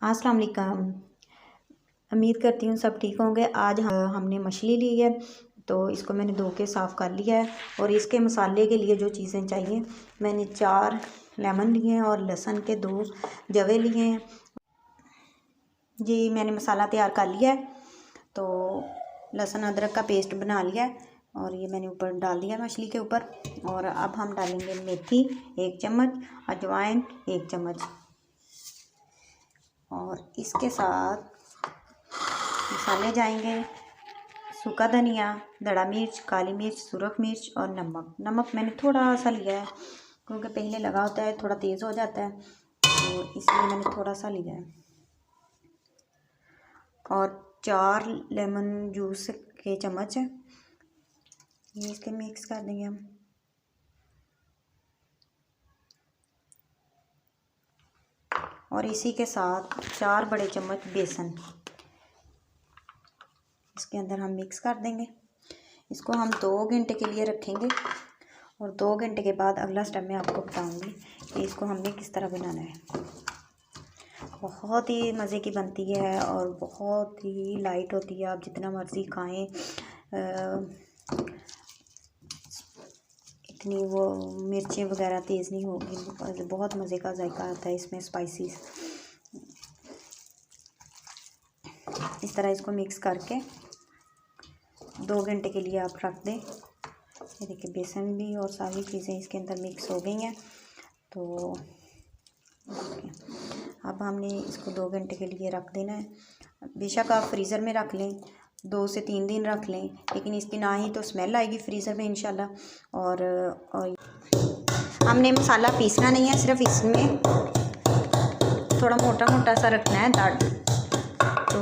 अस्सलाम वालेकुम। उम्मीद करती हूँ सब ठीक होंगे। आज हमने मछली ली है, तो इसको मैंने धो के साफ़ कर लिया है। और इसके मसाले के लिए जो चीज़ें चाहिए, मैंने 4 लेमन लिए हैं और लहसुन के 2 जवे लिए हैं। जी मैंने मसाला तैयार कर लिया है। तो लहसुन अदरक का पेस्ट बना लिया है और ये मैंने ऊपर डाल दिया मछली के ऊपर। और अब हम डालेंगे मेथी 1 चम्मच, अजवाइन 1 चम्मच, और इसके साथ मसाले जाएंगे सूखा धनिया, दड़ा मिर्च, काली मिर्च, सुरख मिर्च और नमक। नमक मैंने थोड़ा सा लिया है क्योंकि पहले लगा होता है थोड़ा तेज़ हो जाता है, तो इसलिए मैंने थोड़ा सा लिया है। और 4 लेमन जूस के चम्मच है, ये इसके मिक्स कर देंगे हम। और इसी के साथ 4 बड़े चम्मच बेसन इसके अंदर हम मिक्स कर देंगे। इसको हम 2 घंटे के लिए रखेंगे और 2 घंटे के बाद अगला स्टेप मैं आपको बताऊंगी कि इसको हमने किस तरह बनाना है। बहुत ही मज़े की बनती है और बहुत ही लाइट होती है, आप जितना मर्ज़ी खाएं। इतनी वो मिर्चें वगैरह तेज़ नहीं होगी, बहुत मज़े का जायका आता है इसमें, स्पाइसी। इस तरह इसको मिक्स करके 2 घंटे के लिए आप रख दें। ये देखिए बेसन भी और सारी चीज़ें इसके अंदर मिक्स हो गई हैं। तो अब हमने इसको 2 घंटे के लिए रख देना है। बेशक आप फ्रीज़र में रख लें, 2 से 3 दिन रख लें, लेकिन इसकी ना ही तो स्मेल आएगी फ्रीज़र में इंशाल्लाह। और हमने मसाला पीसना नहीं है, सिर्फ इसमें थोड़ा मोटा मोटा सा रखना है दाढ़। तो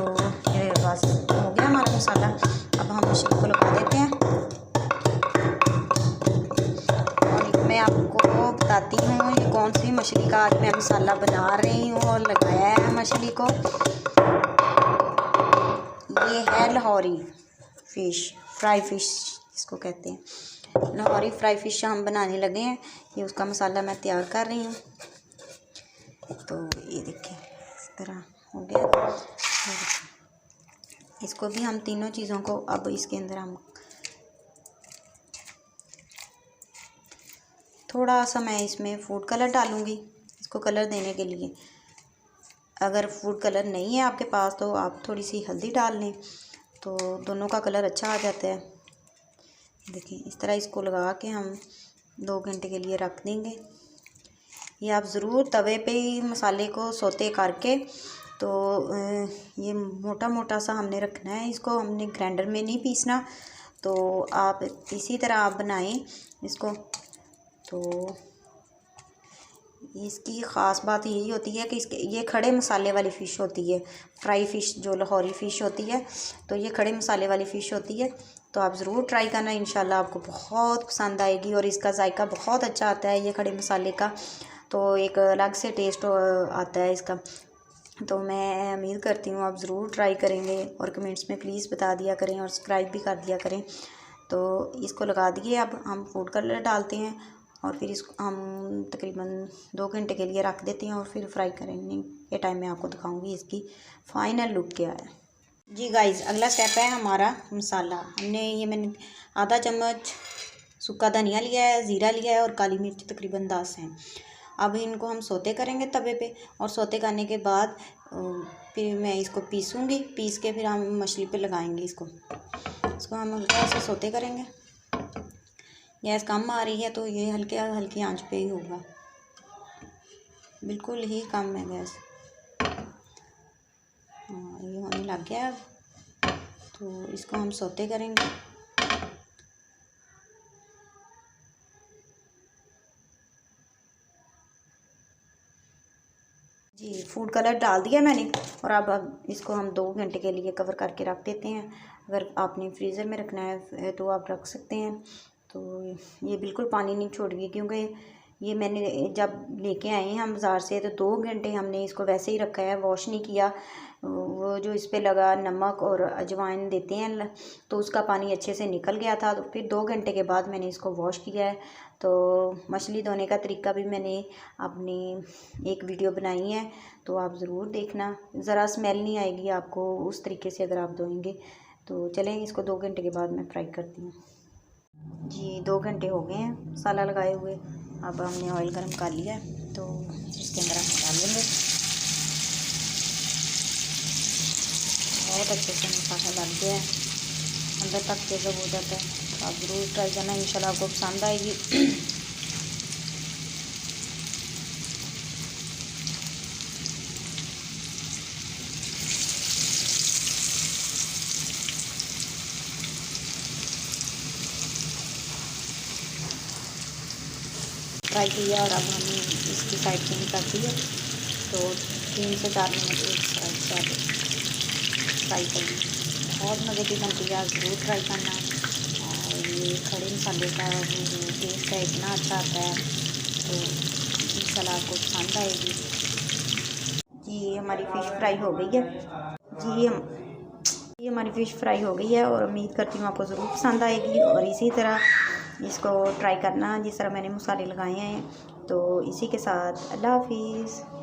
ये बस हो गया हमारा मसाला। अब हम मछली को लगा देते हैं और मैं आपको बताती हूँ ये कौन सी मछली का आज मैं मसाला बना रही हूँ और लगाया है मछली को। ये है लाहौरी फ़िश, फ्राई फ़िश इसको कहते हैं। लाहौरी फ्राई फ़िश हम बनाने लगे हैं, ये उसका मसाला मैं तैयार कर रही हूँ। तो ये देखिए इस तरह हो गया। इसको भी हम तीनों चीज़ों को अब इसके अंदर हम थोड़ा सा मैं इसमें फूड कलर डालूँगी इसको कलर देने के लिए। अगर फूड कलर नहीं है आपके पास तो आप थोड़ी सी हल्दी डाल लें, तो दोनों का कलर अच्छा आ जाता है। देखिए इस तरह इसको लगा के हम 2 घंटे के लिए रख देंगे। ये आप ज़रूर तवे पे ही मसाले को सोते करके, तो ये मोटा मोटा सा हमने रखना है, इसको हमने ग्राइंडर में नहीं पीसना। तो आप इसी तरह आप बनाएं इसको। तो इसकी ख़ास बात यही होती है कि इसके ये खड़े मसाले वाली फ़िश होती है, फ्राई फ़िश जो लाहौरी फ़िश होती है, तो ये खड़े मसाले वाली फ़िश होती है। तो आप ज़रूर ट्राई करना, इंशाल्लाह आपको बहुत पसंद आएगी और इसका जायका बहुत अच्छा आता है ये खड़े मसाले का, तो एक अलग से टेस्ट आता है इसका। तो मैं उम्मीद करती हूँ आप ज़रूर ट्राई करेंगे और कमेंट्स में प्लीज़ बता दिया करें और सब्सक्राइब भी कर दिया करें। तो इसको लगा दिए, अब हम फूड कलर डालते हैं और फिर इसको हम तकरीबन 2 घंटे के लिए रख देते हैं और फिर फ्राई करेंगे। ये टाइम मैं आपको दिखाऊंगी इसकी फ़ाइनल लुक क्या है। जी गाइस, अगला स्टेप है हमारा मसाला। मैंने आधा चम्मच सूखा धनिया लिया है, ज़ीरा लिया है और काली मिर्च तकरीबन 10 हैं। अब इनको हम सोते करेंगे तवे पे, और सोते करने के बाद फिर मैं इसको पीसूँगी, पीस के फिर हम मछली पे लगाएंगे इसको हम हल्का से सोते करेंगे। गैस कम आ रही है तो ये हल्की आंच पे ही होगा, बिल्कुल ही कम है गैस। हाँ ये होने लग गया है, तो इसको हम सोते करेंगे। जी फूड कलर डाल दिया मैंने और अब इसको हम 2 घंटे के लिए कवर करके रख देते हैं। अगर आपने फ्रीज़र में रखना है तो आप रख सकते हैं। तो ये बिल्कुल पानी नहीं छोड़ेगी क्योंकि ये मैंने जब लेके आए हैं हम बाज़ार से, तो 2 घंटे हमने इसको वैसे ही रखा है, वॉश नहीं किया। वो जो इस पे लगा नमक और अजवाइन देते हैं, तो उसका पानी अच्छे से निकल गया था। तो फिर 2 घंटे के बाद मैंने इसको वॉश किया है। तो मछली धोने का तरीका भी मैंने अपनी एक वीडियो बनाई है, तो आप ज़रूर देखना। ज़रा स्मेल नहीं आएगी आपको उस तरीके से अगर आप धोएंगे। तो चलें, इसको 2 घंटे के बाद मैं फ्राई करती हूँ। जी 2 घंटे हो गए हैं मसाला लगाए हुए। अब हमने ऑयल गर्म कर लिया है, तो इसके अंदर हम डाल लेंगे। बहुत अच्छे से मसाला लग गया है, अंदर तक के जब हो जाता है। तो आप ज़रूर ट्राई करना, इंशाल्लाह आपको पसंद आएगी। फ्राई किया और अब हमने इसकी साइड चेंज कर दी है। तो 3 से 4 मिनट एक साइड से आप फ्राई करेंगे। बहुत मज़े की बनती है, आप ज़रूर ट्राई करना। और ये खड़े मसाले का जो टेस्ट है इतना अच्छा आता है, तो इंशाल्लाह आपको पसंद आएगी। जी हमारी फ़िश फ्राई हो गई है। जी ये हमारी फ़िश फ्राई हो गई है, और उम्मीद करती हूँ आपको ज़रूर पसंद आएगी। और इसी तरह इसको ट्राई करना जिस तरह मैंने मसाले लगाए हैं। तो इसी के साथ अल्लाह हाफिज़।